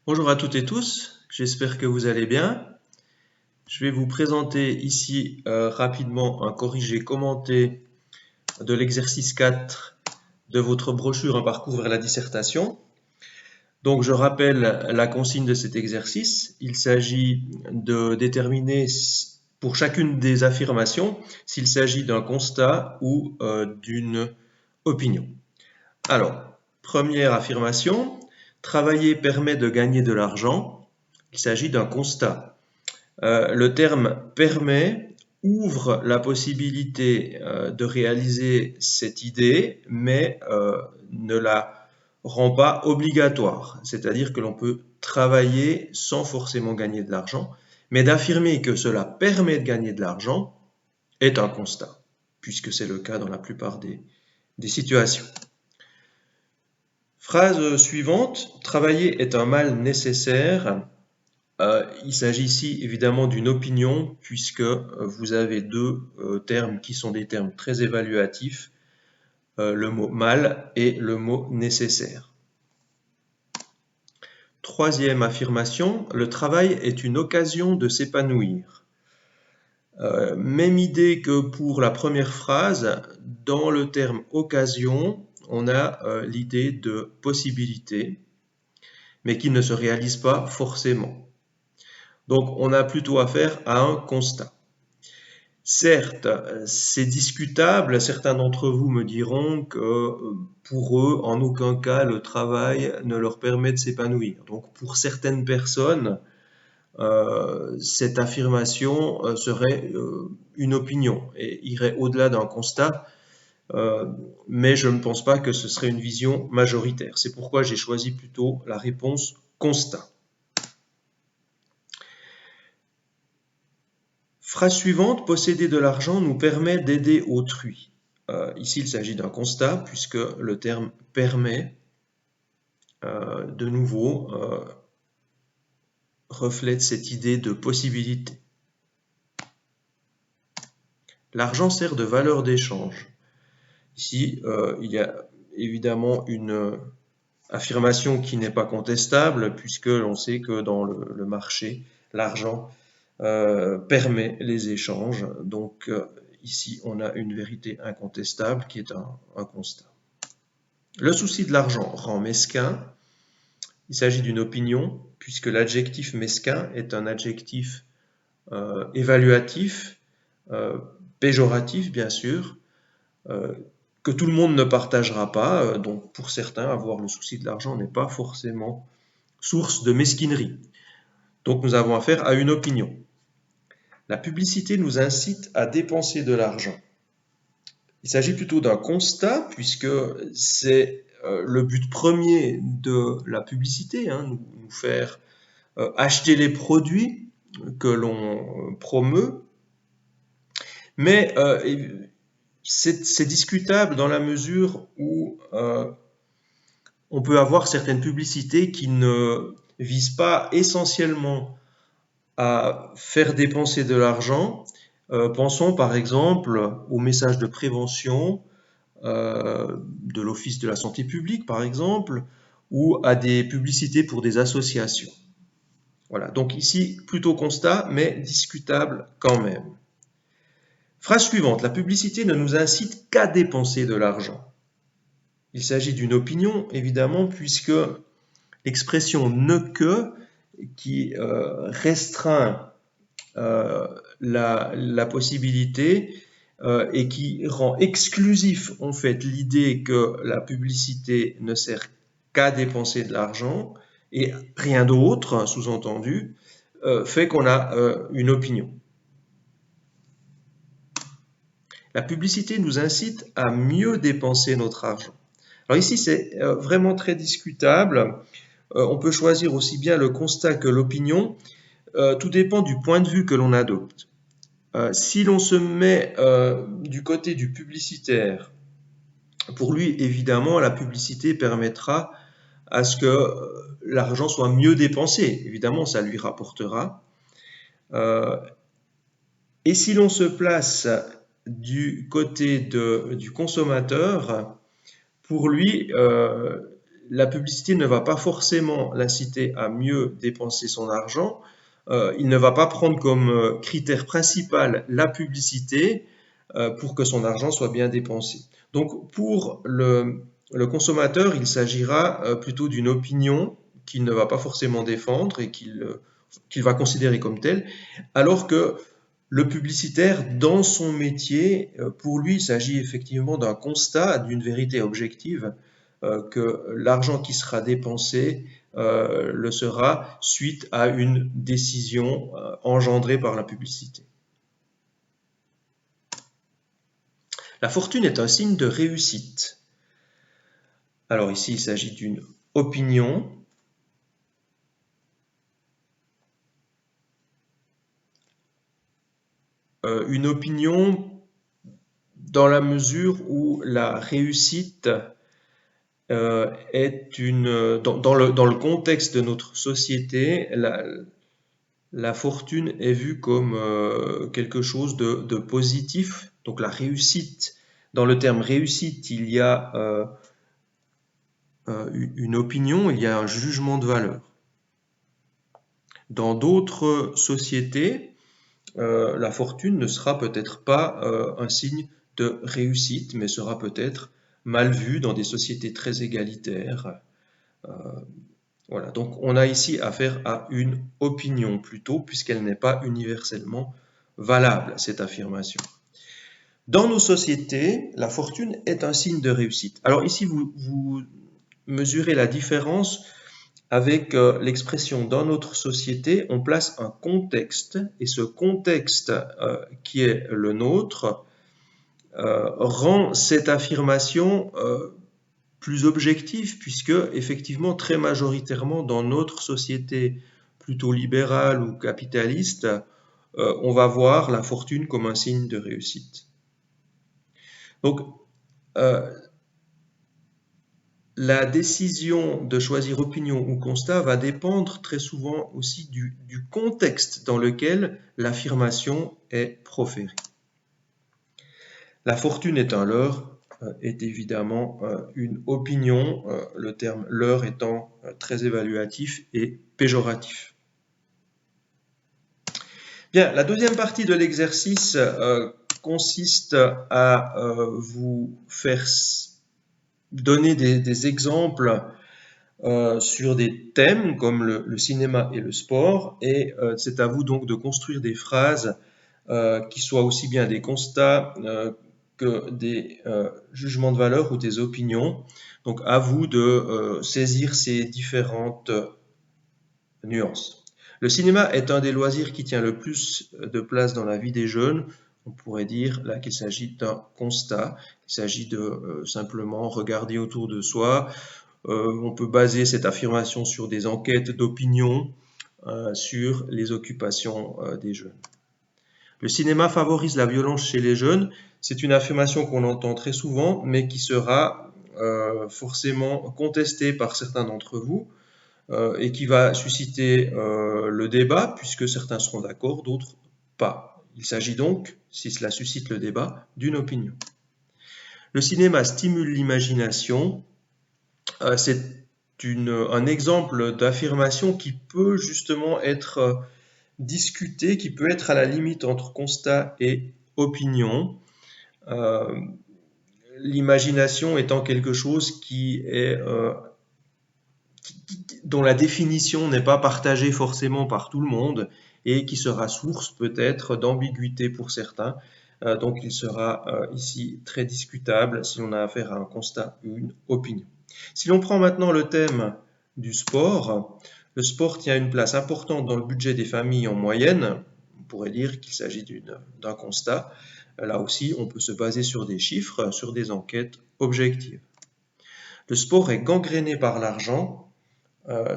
Bonjour à toutes et tous, j'espère que vous allez bien. Je vais vous présenter ici rapidement un corrigé commenté de l'exercice 4 de votre brochure Un parcours vers la dissertation. Donc je rappelle la consigne de cet exercice. Il s'agit de déterminer pour chacune des affirmations s'il s'agit d'un constat ou d'une opinion. Alors, première affirmation, travailler permet de gagner de l'argent. Il s'agit d'un constat. Le terme permet ouvre la possibilité de réaliser cette idée, mais ne la rend pas obligatoire. C'est-à-dire que l'on peut travailler sans forcément gagner de l'argent, mais d'affirmer que cela permet de gagner de l'argent est un constat, puisque c'est le cas dans la plupart des situations. Phrase suivante, travailler est un mal nécessaire. Il s'agit ici évidemment d'une opinion puisque vous avez deux termes qui sont des termes très évaluatifs, le mot mal et le mot nécessaire. Troisième affirmation, le travail est une occasion de s'épanouir. Même idée que pour la première phrase, dans le terme occasion, on a l'idée de possibilité, mais qui ne se réalise pas forcément. Donc on a plutôt affaire à un constat. Certes, c'est discutable, certains d'entre vous me diront que pour eux, en aucun cas, le travail ne leur permet de s'épanouir. Donc pour certaines personnes, cette affirmation serait une opinion et irait au-delà d'un constat, mais je ne pense pas que ce serait une vision majoritaire. C'est pourquoi j'ai choisi plutôt la réponse constat. Phrase suivante, posséder de l'argent nous permet d'aider autrui. Ici, il s'agit d'un constat puisque le terme permet, de nouveau, reflète cette idée de possibilité. L'argent sert de valeur d'échange. Ici, il y a évidemment une affirmation qui n'est pas contestable puisque l'on sait que dans le marché, l'argent permet les échanges. Donc ici, on a une vérité incontestable qui est un constat. Le souci de l'argent rend mesquin. Il s'agit d'une opinion, puisque l'adjectif mesquin est un adjectif évaluatif, péjoratif bien sûr, que tout le monde ne partagera pas. Donc pour certains, avoir le souci de l'argent n'est pas forcément source de mesquinerie. Donc nous avons affaire à une opinion. La publicité nous incite à dépenser de l'argent. Il s'agit plutôt d'un constat, puisque c'est le but premier de la publicité, nous faire acheter les produits que l'on promeut. Mais c'est discutable dans la mesure où on peut avoir certaines publicités qui ne visent pas essentiellement à faire dépenser de l'argent. Pensons par exemple aux messages de prévention de l'Office de la santé publique par exemple, ou à des publicités pour des associations. Voilà, donc ici plutôt constat, mais discutable quand même. Phrase suivante, la publicité ne nous incite qu'à dépenser de l'argent. Il s'agit d'une opinion évidemment puisque l'expression ne que qui restreint la possibilité et qui rend exclusif en fait l'idée que la publicité ne sert qu'à dépenser de l'argent et rien d'autre, sous-entendu, fait qu'on a une opinion. La publicité nous incite à mieux dépenser notre argent. Alors ici, c'est vraiment très discutable. On peut choisir aussi bien le constat que l'opinion. Tout dépend du point de vue que l'on adopte. Si l'on se met du côté du publicitaire, pour lui, évidemment, la publicité permettra à ce que l'argent soit mieux dépensé. Évidemment, ça lui rapportera. Et si l'on se place du côté du consommateur, pour lui, la publicité ne va pas forcément l'inciter à mieux dépenser son argent. Il ne va pas prendre comme critère principal la publicité pour que son argent soit bien dépensé. Donc pour le consommateur, il s'agira plutôt d'une opinion qu'il ne va pas forcément défendre et qu'il va considérer comme telle, alors que le publicitaire, dans son métier, pour lui, il s'agit effectivement d'un constat, d'une vérité objective, que l'argent qui sera dépensé le sera suite à une décision engendrée par la publicité. La fortune est un signe de réussite. Alors ici, il s'agit d'une opinion. Une opinion dans la mesure où la réussite est dans le contexte de notre société, la fortune est vue comme quelque chose de positif. Donc la réussite, dans le terme réussite, il y a une opinion, il y a un jugement de valeur. Dans d'autres sociétés, la fortune ne sera peut-être pas un signe de réussite, mais sera peut-être mal vue dans des sociétés très égalitaires. Voilà, donc on a ici affaire à une opinion plutôt, puisqu'elle n'est pas universellement valable, cette affirmation. Dans nos sociétés, la fortune est un signe de réussite. Alors ici, vous mesurez la différence avec l'expression dans notre société, on place un contexte, et ce contexte qui est le nôtre rend cette affirmation plus objective, puisque effectivement très majoritairement dans notre société plutôt libérale ou capitaliste, on va voir la fortune comme un signe de réussite. Donc la décision de choisir opinion ou constat va dépendre très souvent aussi du contexte dans lequel l'affirmation est proférée. La fortune est un leurre est évidemment une opinion, le terme leurre étant très évaluatif et péjoratif. Bien, la deuxième partie de l'exercice consiste à vous faire donner des exemples sur des thèmes comme le cinéma et le sport, et c'est à vous donc de construire des phrases qui soient aussi bien des constats que des jugements de valeur ou des opinions. Donc à vous de saisir ces différentes nuances. Le cinéma est un des loisirs qui tient le plus de place dans la vie des jeunes. On pourrait dire là qu'il s'agit d'un constat, il s'agit de simplement regarder autour de soi. On peut baser cette affirmation sur des enquêtes d'opinion sur les occupations des jeunes. Le cinéma favorise la violence chez les jeunes. C'est une affirmation qu'on entend très souvent, mais qui sera forcément contestée par certains d'entre vous et qui va susciter le débat, puisque certains seront d'accord, d'autres pas. Il s'agit donc, si cela suscite le débat, d'une opinion. Le cinéma stimule l'imagination. C'est un exemple d'affirmation qui peut justement être discuté, qui peut être à la limite entre constat et opinion. L'imagination étant quelque chose dont la définition n'est pas partagée forcément par tout le monde et qui sera source peut-être d'ambiguïté pour certains. Donc il sera ici très discutable si on a affaire à un constat ou une opinion. Si l'on prend maintenant le thème du sport, le sport tient une place importante dans le budget des familles en moyenne. On pourrait dire qu'il s'agit d'un constat. Là aussi, on peut se baser sur des chiffres, sur des enquêtes objectives. Le sport est gangréné par l'argent.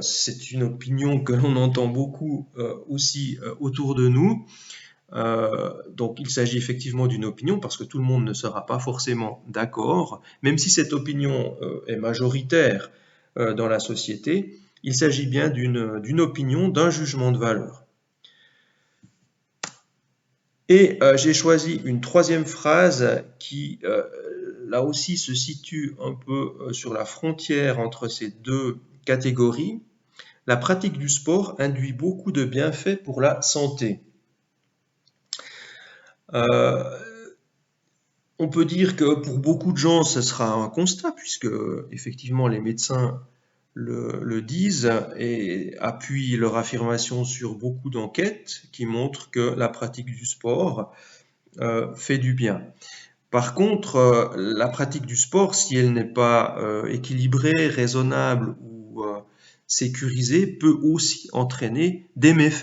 C'est une opinion que l'on entend beaucoup aussi autour de nous. Donc il s'agit effectivement d'une opinion parce que tout le monde ne sera pas forcément d'accord, même si cette opinion est majoritaire dans la société, il s'agit bien d'une opinion, d'un jugement de valeur. Et j'ai choisi une troisième phrase qui là aussi se situe un peu sur la frontière entre ces deux catégories. La pratique du sport induit beaucoup de bienfaits pour la santé. Euh, on peut dire que pour beaucoup de gens, ce sera un constat, puisque effectivement les médecins le disent et appuient leur affirmation sur beaucoup d'enquêtes qui montrent que la pratique du sport fait du bien. Par contre, la pratique du sport, si elle n'est pas équilibrée, raisonnable ou sécurisée, peut aussi entraîner des méfaits.